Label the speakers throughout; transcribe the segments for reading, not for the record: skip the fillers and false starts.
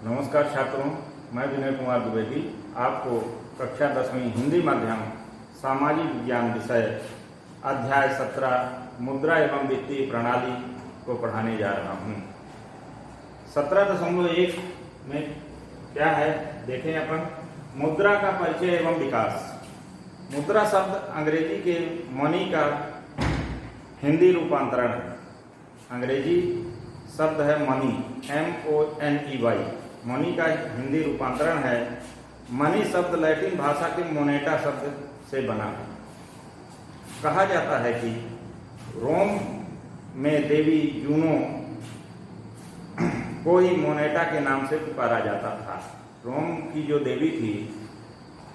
Speaker 1: नमस्कार छात्रों, मैं विनय कुमार द्विवेदी आपको कक्षा 10वीं हिंदी माध्यम सामाजिक विज्ञान विषय अध्याय 17 मुद्रा एवं वित्तीय प्रणाली को पढ़ाने जा रहा हूँ। 17.1 में क्या है देखें अपन। मुद्रा का परिचय एवं विकास। मुद्रा शब्द अंग्रेजी के मनी का हिंदी रूपांतरण है। अंग्रेजी शब्द है मनी, MONEY। मनी का हिंदी रूपांतरण है। मनी शब्द लैटिन भाषा के मोनेटा शब्द से बना है। कहा जाता है कि रोम में देवी जूनो को ही मोनेटा के नाम से पुकारा जाता था। रोम की जो देवी थी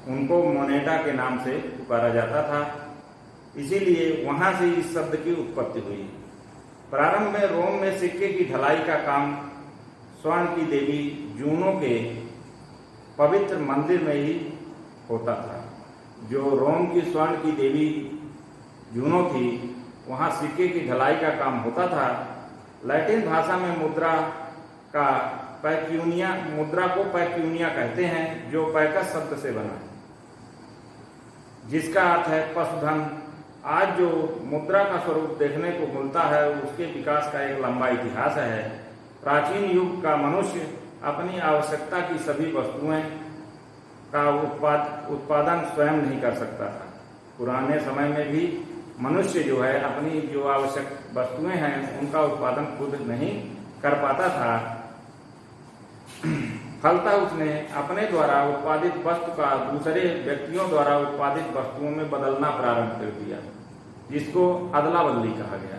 Speaker 1: उनको मोनेटा के नाम से पुकारा जाता था, इसीलिए वहां से इस शब्द की उत्पत्ति हुई। प्रारंभ में रोम में सिक्के की ढलाई का काम स्वर्ण की देवी जूनो के पवित्र मंदिर में ही होता था। जो रोम की स्वर्ण की देवी जूनो थी वहाँ सिक्के की ढलाई का काम होता था। लैटिन भाषा में मुद्रा को पैक्यूनिया कहते हैं, जो पैकस शब्द से बना है, जिसका अर्थ है पशुधन। आज जो मुद्रा का स्वरूप देखने को मिलता है उसके विकास का एक लंबा इतिहास है। प्राचीन युग का मनुष्य अपनी आवश्यकता की सभी वस्तुएं का उत्पादन स्वयं नहीं कर सकता था। पुराने समय में भी मनुष्य जो है अपनी जो आवश्यक वस्तुएं हैं उनका उत्पादन खुद नहीं कर पाता था। फलतः उसने अपने द्वारा उत्पादित वस्तु का दूसरे व्यक्तियों द्वारा उत्पादित वस्तुओं में बदलना प्रारंभ कर दिया, जिसको अदला बदली कहा गया।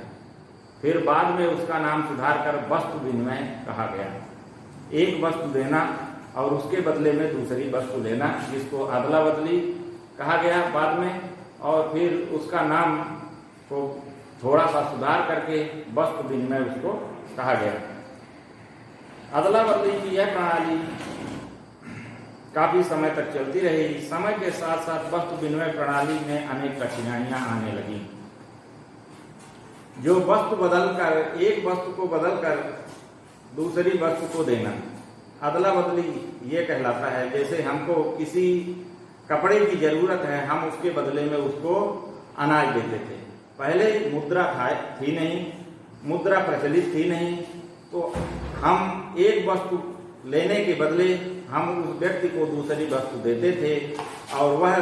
Speaker 1: फिर बाद में उसका नाम सुधार कर वस्तु विनिमय कहा गया। एक वस्तु देना और उसके बदले में दूसरी वस्तु लेना, जिसको अदला बदली कहा गया बाद में, और फिर उसका नाम को थोड़ा सा सुधार करके वस्तु विनिमय उसको कहा गया। अदला बदली की यह प्रणाली काफी समय तक चलती रही। समय के साथ साथ वस्तु विनिमय प्रणाली में अनेक कठिनाइयां आने लगी। जो वस्तु बदलकर एक वस्तु को बदलकर दूसरी वस्तु को देना अदला बदली ये कहलाता है। जैसे हमको किसी कपड़े की जरूरत है, हम उसके बदले में उसको अनाज देते थे। पहले मुद्रा थी नहीं, मुद्रा प्रचलित थी नहीं, तो हम एक वस्तु लेने के बदले हम उस व्यक्ति को दूसरी वस्तु देते थे, और वह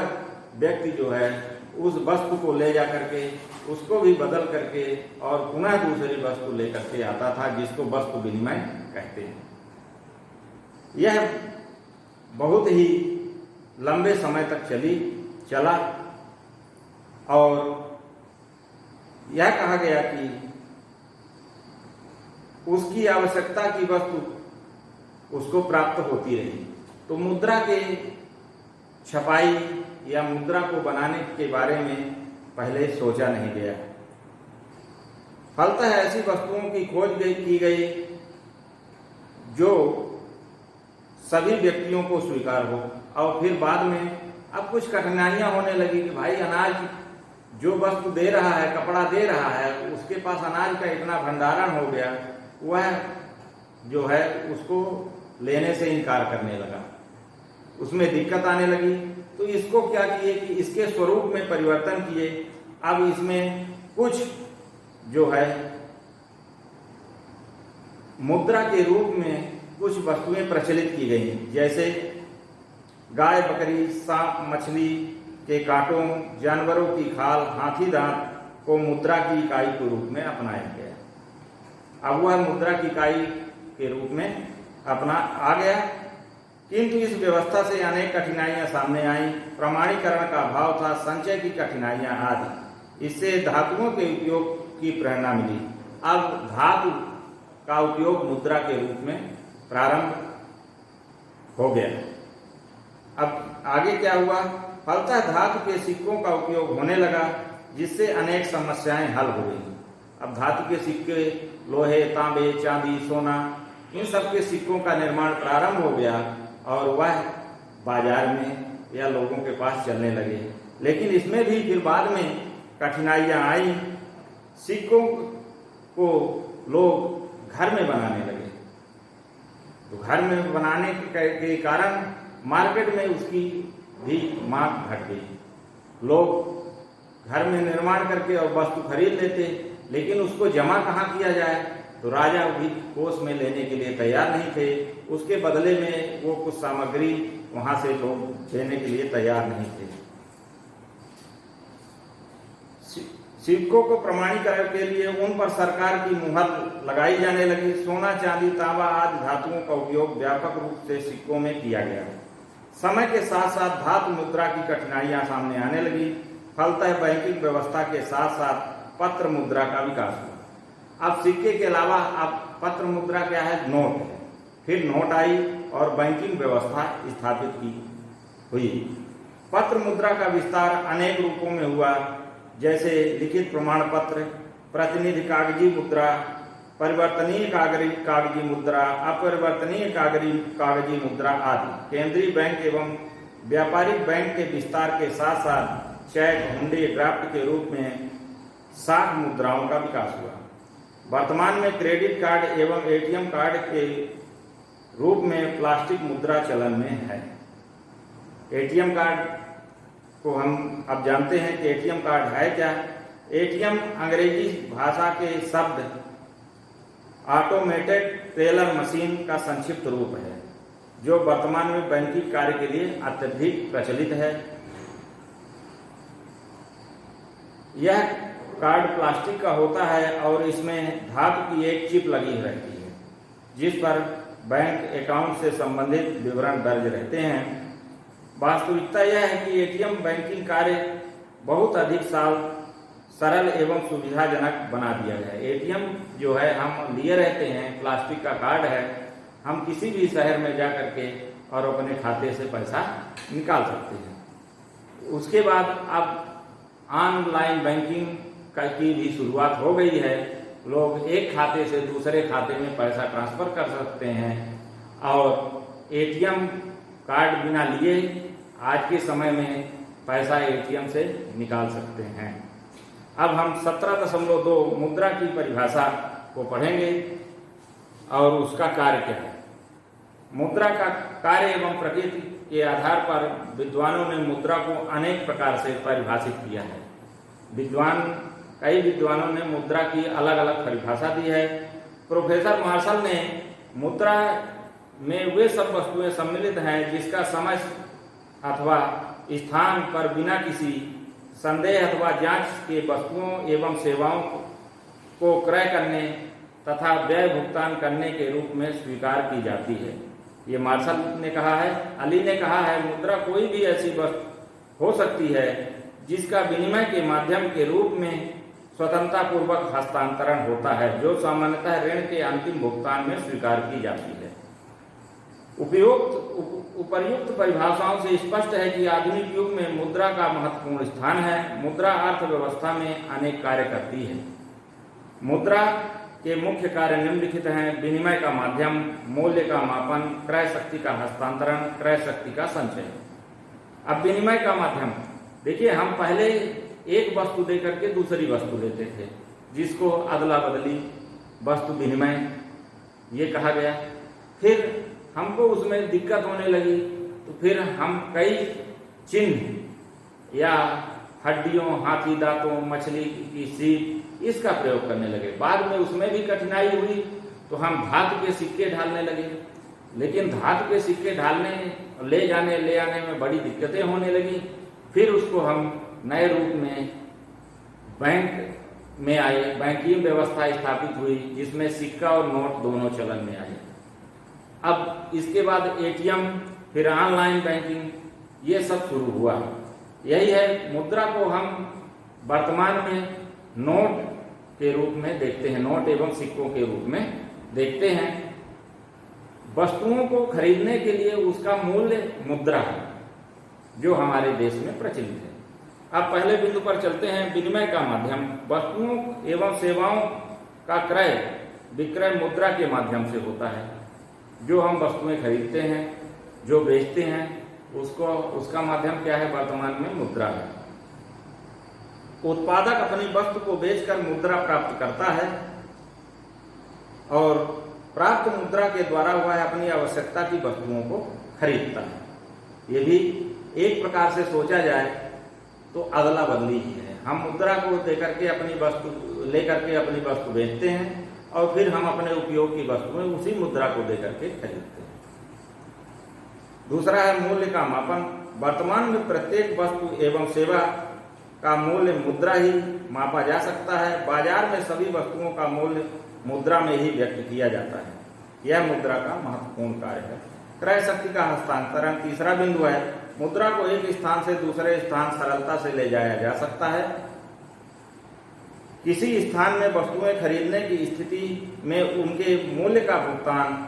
Speaker 1: व्यक्ति जो है उस वस्तु को ले जा करके उसको भी बदल करके और पुनः दूसरी वस्तु लेकर के आता था, जिसको वस्तु विनिमय कहते हैं। यह बहुत ही लंबे समय तक चला और यह कहा गया कि उसकी आवश्यकता की वस्तु उसको प्राप्त होती रही। तो मुद्रा के छपाई या मुद्रा को बनाने के बारे में पहले सोचा नहीं गया। फलतः ऐसी वस्तुओं की खोज की गई जो सभी व्यक्तियों को स्वीकार हो, और फिर बाद में अब कुछ कठिनाइयां होने लगी कि भाई अनाज जो वस्तु दे रहा है, कपड़ा दे रहा है, उसके पास अनाज का इतना भंडारण हो गया, वह जो है उसको लेने से इनकार करने लगा, उसमें दिक्कत आने लगी। तो इसको क्या किए कि इसके स्वरूप में परिवर्तन किए। अब इसमें कुछ जो है मुद्रा के रूप में कुछ वस्तुएं प्रचलित की गई, जैसे गाय, बकरी, सांप, मछली के कांटों, जानवरों की खाल, हाथी दांत को मुद्रा की इकाई के रूप में अपनाया गया। अब वह मुद्रा की इकाई के रूप में अपना आ गया, किंतु इस व्यवस्था से अनेक कठिनाइयां सामने आई। प्रमाणीकरण का अभाव था, संचय की कठिनाइयां आदि। इससे धातुओं के उपयोग की प्रेरणा मिली। अब धातु का उपयोग मुद्रा के रूप में प्रारंभ हो गया। अब आगे क्या हुआ? फलतः धातु के सिक्कों का उपयोग होने लगा, जिससे अनेक समस्याएं हल हो गई। अब धातु के सिक्के लोहे, तांबे, चांदी, सोना, इन सब के सिक्कों का निर्माण प्रारंभ हो गया और वह बाजार में या लोगों के पास चलने लगे। लेकिन इसमें भी फिर बाद में कठिनाइयां आई। सिक्कों को लोग घर में बनाने लगे। तो घर में बनाने के कारण मार्केट में उसकी भी मांग घट गई। लोग घर में निर्माण करके और वस्तु खरीद लेते, लेकिन उसको जमा कहाँ किया जाए, तो राजा भी कोष में लेने के लिए तैयार नहीं थे। उसके बदले में वो कुछ सामग्री वहां से लोग देने के लिए तैयार नहीं थे। सिक्कों को प्रमाणीकरण के लिए उन पर सरकार की मुहर लगाई जाने लगी। सोना, चांदी, तांबा आदि धातुओं का उपयोग व्यापक रूप से सिक्कों में किया गया। समय के साथ साथ धातु मुद्रा की कठिनाइयां सामने आने लगी। फलतः बैंकिंग व्यवस्था के साथ साथ पत्र मुद्रा का विकास हुआ। अब सिक्के के अलावा अब पत्र मुद्रा क्या है, नोट है। फिर नोट आई और बैंकिंग व्यवस्था स्थापित की हुई। पत्र मुद्रा का विस्तार अनेक रूपों में हुआ, जैसे लिखित प्रमाण पत्र, प्रतिनिधि कागजी मुद्रा, परिवर्तनीय कागजी मुद्रा, अपरिवर्तनीय कागजी मुद्रा आदि। केंद्रीय बैंक एवं व्यापारिक बैंक के विस्तार के साथ साथ चेक, हुंडी, ड्राफ्ट के रूप में साख मुद्राओं का विकास हुआ। वर्तमान में क्रेडिट कार्ड एवं एटीएम कार्ड के रूप में प्लास्टिक मुद्रा चलन में है। एटीएम कार्ड को हम अब जानते हैं कि एटीएम कार्ड है क्या। एटीएम अंग्रेजी भाषा के शब्द ऑटोमेटेड टेलर मशीन का संक्षिप्त रूप है, जो वर्तमान में बैंकिंग कार्य के लिए अत्यधिक प्रचलित है। यह कार्ड प्लास्टिक का होता है और इसमें धातु की एक चिप लगी रहती है, जिस पर बैंक अकाउंट से संबंधित विवरण दर्ज रहते हैं। वास्तविकता यह है कि एटीएम बैंकिंग कार्य बहुत अधिक सरल एवं सुविधाजनक बना दिया गया है। एटीएम जो है हम लिए रहते हैं, प्लास्टिक का कार्ड है, हम किसी भी शहर में जा करके और अपने खाते से पैसा निकाल सकते हैं। उसके बाद अब ऑनलाइन बैंकिंग की भी शुरुआत हो गई है। लोग एक खाते से दूसरे खाते में पैसा ट्रांसफर कर सकते हैं और एटीएम कार्ड बिना लिए आज के समय में पैसा एटीएम से निकाल सकते हैं। अब हम 17.2 मुद्रा की परिभाषा को पढ़ेंगे और उसका कार्य क्या है। मुद्रा का कार्य एवं प्रकृति के आधार पर विद्वानों ने मुद्रा को अनेक प्रकार से परिभाषित किया है। कई विद्वानों ने मुद्रा की अलग अलग परिभाषा दी है। प्रोफेसर मार्शल ने मुद्रा में वे सब वस्तुएं सम्मिलित हैं जिसका समय अथवा स्थान पर बिना किसी संदेह अथवा जांच के वस्तुओं एवं सेवाओं को क्रय करने तथा व्यय भुगतान करने के रूप में स्वीकार की जाती है। ये मार्शल ने कहा है। अली ने कहा है, मुद्रा कोई भी ऐसी वस्तु हो सकती है जिसका विनिमय के माध्यम के रूप में स्वतंत्रता पूर्वक हस्तांतरण होता है, जो सामान्यतः ऋण के अंतिम भुगतान में स्वीकार की जाती है। उपर्युक्त परिभाषाओं से स्पष्ट है कि आधुनिक युग में मुद्रा का महत्वपूर्ण स्थान है। मुद्रा अर्थव्यवस्था में अनेक कार्य करती है। मुद्रा के मुख्य कार्य निम्नलिखित हैं: विनिमय का माध्यम, मूल्य का मापन, क्रय शक्ति का हस्तांतरण, क्रय शक्ति का संचय। अब विनिमय का माध्यम देखिए, हम पहले एक वस्तु दे करके दूसरी वस्तु लेते थे, जिसको अदला बदली वस्तु विनिमय ये कहा गया। फिर हमको उसमें दिक्कत होने लगी तो फिर हम कई चिन्ह या हड्डियों, हाथी दांतों, मछली की सीप इसका प्रयोग करने लगे। बाद में उसमें भी कठिनाई हुई तो हम धातु के सिक्के ढालने लगे, लेकिन धातु के सिक्के ढालने ले आने में बड़ी दिक्कतें होने लगी। फिर उसको हम नए रूप में बैंक में आए, बैंकिंग व्यवस्था स्थापित हुई जिसमें सिक्का और नोट दोनों चलन में आए। अब इसके बाद एटीएम, फिर ऑनलाइन बैंकिंग, ये सब शुरू हुआ। यही है, मुद्रा को हम वर्तमान में नोट के रूप में देखते हैं, नोट एवं सिक्कों के रूप में देखते हैं। वस्तुओं को खरीदने के लिए उसका मूल्य मुद्रा है जो हमारे देश में प्रचलित है। अब पहले बिंदु पर चलते हैं, विनिमय का माध्यम। वस्तुओं एवं सेवाओं का क्रय विक्रय मुद्रा के माध्यम से होता है। जो हम वस्तुएं खरीदते हैं, जो बेचते हैं, उसका माध्यम क्या है, वर्तमान में मुद्रा है। उत्पादक अपनी वस्तु को बेचकर मुद्रा प्राप्त करता है और प्राप्त मुद्रा के द्वारा वह अपनी आवश्यकता की वस्तुओं को खरीदता है। ये भी एक प्रकार से सोचा जाए तो अदला बदली ही है। हम मुद्रा को देकर के लेकर के अपनी वस्तु बेचते हैं और फिर हम अपने उपयोग की वस्तुएं उसी मुद्रा को देकर के खरीदते हैं। दूसरा है मूल्य का मापन। वर्तमान में प्रत्येक वस्तु एवं सेवा का मूल्य मुद्रा ही मापा जा सकता है। बाजार में सभी वस्तुओं का मूल्य मुद्रा में ही व्यक्त किया जाता है। यह मुद्रा का महत्वपूर्ण कार्य है। क्रय शक्ति का हस्तांतरण तीसरा बिंदु है। मुद्रा को एक स्थान से दूसरे स्थान सरलता से ले जाया जा सकता है। किसी स्थान में वस्तुएं खरीदने की स्थिति में उनके मूल्य का भुगतान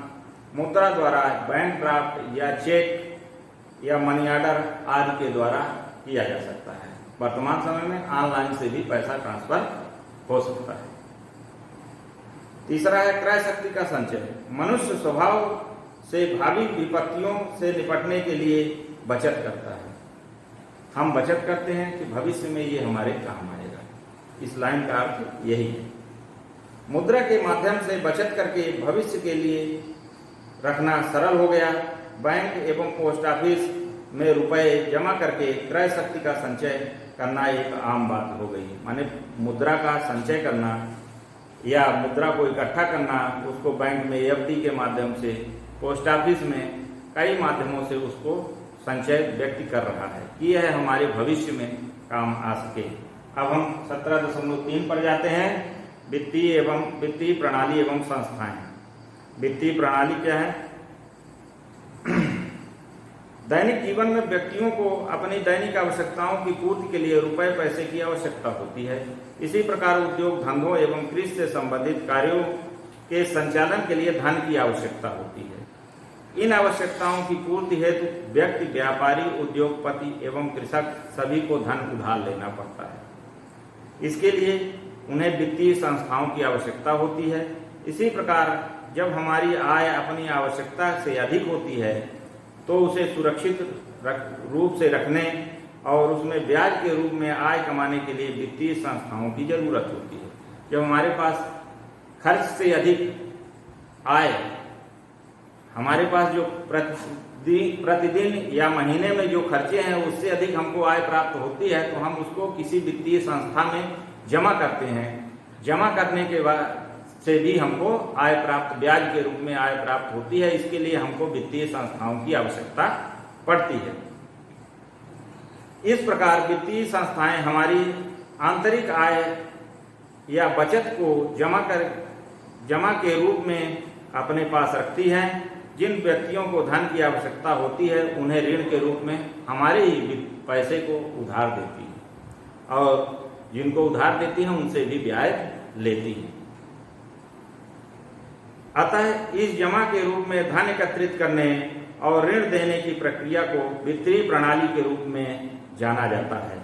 Speaker 1: मुद्रा द्वारा बैंक ड्राफ्ट या चेक या मनी ऑर्डर आदि के द्वारा किया जा सकता है। वर्तमान समय में ऑनलाइन से भी पैसा ट्रांसफर हो सकता है। तीसरा है क्रय शक्ति का संचय। मनुष्य स्वभाव से भावी विपत्तियों से निपटने के लिए बचत करता है। हम बचत करते हैं कि भविष्य में ये हमारे काम आएगा। इस लाइन का अर्थ यही है। मुद्रा के माध्यम से बचत करके भविष्य के लिए रखना सरल हो गया। बैंक एवं पोस्ट ऑफिस में रुपए जमा करके क्रय शक्ति का संचय करना एक आम बात हो गई। माने मुद्रा का संचय करना या मुद्रा को इकट्ठा करना, उसको बैंक में एफडी के माध्यम से, पोस्ट ऑफिस में कई माध्यमों से उसको संचय व्यक्ति कर रहा है कि यह हमारे भविष्य में काम आ सके। अब हम 17.3 पर जाते हैं। वित्तीय प्रणाली एवं संस्थाएं। वित्तीय प्रणाली क्या है? दैनिक जीवन में व्यक्तियों को अपनी दैनिक आवश्यकताओं की पूर्ति के लिए रुपए पैसे की आवश्यकता होती है। इसी प्रकार उद्योग धंधों एवं कृषि से संबंधित कार्यों के संचालन के लिए धन की आवश्यकता होती है। इन आवश्यकताओं की पूर्ति हेतु व्यक्ति, व्यापारी, उद्योगपति एवं कृषक सभी को धन उधार लेना पड़ता है। इसके लिए उन्हें वित्तीय संस्थाओं की आवश्यकता होती है। इसी प्रकार जब हमारी आय अपनी आवश्यकता से अधिक होती है तो उसे सुरक्षित रूप से रखने और उसमें ब्याज के रूप में आय कमाने के लिए वित्तीय संस्थाओं की जरूरत होती है। जब हमारे पास खर्च से अधिक आय, हमारे पास जो प्रतिदिन या महीने में जो खर्चे हैं उससे अधिक हमको आय प्राप्त होती है तो हम उसको किसी वित्तीय संस्था में जमा करते हैं। जमा करने के बाद से भी हमको आय प्राप्त, ब्याज के रूप में आय प्राप्त होती है। इसके लिए हमको वित्तीय संस्थाओं की आवश्यकता पड़ती है। इस प्रकार वित्तीय संस्थाएं हमारी आंतरिक आय या बचत को जमा के रूप में अपने पास रखती हैं। जिन व्यक्तियों को धन की आवश्यकता होती है उन्हें ऋण के रूप में हमारे ही पैसे को उधार देती है और जिनको उधार देती हैं उनसे भी ब्याज लेती है। अतः इस जमा के रूप में धन एकत्रित करने और ऋण देने की प्रक्रिया को वित्तीय प्रणाली के रूप में जाना जाता है।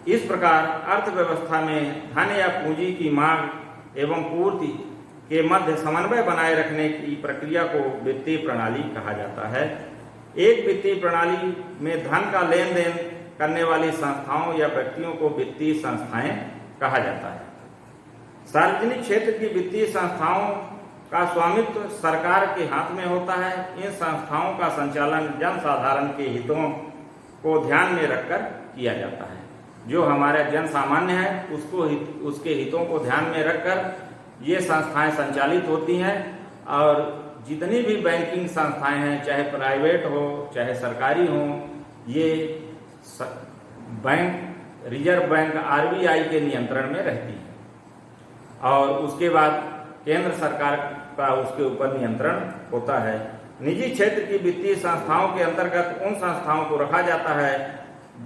Speaker 1: इस प्रकार अर्थव्यवस्था में धन या पूंजी की मांग एवं पूर्ति के मध्य समन्वय बनाए रखने की प्रक्रिया को वित्तीय प्रणाली कहा जाता है। एक वित्तीय प्रणाली में धन का लेन देन करने वाली संस्थाओं या व्यक्तियों को वित्तीय संस्थाएं कहा जाता है। सार्वजनिक क्षेत्र की वित्तीय संस्थाओं का स्वामित्व सरकार के हाथ में होता है। इन संस्थाओं का संचालन जनसाधारण के हितों को ध्यान में रखकर किया जाता है। जो हमारा जन सामान्य है उसके हितों को ध्यान में रखकर ये संस्थाएं संचालित होती हैं। और जितनी भी बैंकिंग संस्थाएं हैं, चाहे प्राइवेट हो चाहे सरकारी हो, ये बैंक, रिजर्व बैंक आरबीआई के नियंत्रण में रहती है और उसके बाद केंद्र सरकार का उसके ऊपर नियंत्रण होता है। निजी क्षेत्र की वित्तीय संस्थाओं के अंतर्गत उन संस्थाओं को रखा जाता है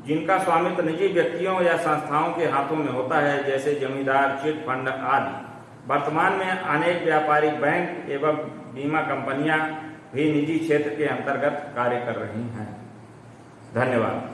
Speaker 1: जिनका स्वामित्व निजी व्यक्तियों या संस्थाओं के हाथों में होता है, जैसे जमींदार, चिट फंड आदि। वर्तमान में अनेक व्यापारिक बैंक एवं बीमा कंपनियां भी निजी क्षेत्र के अंतर्गत कार्य कर रही हैं। धन्यवाद।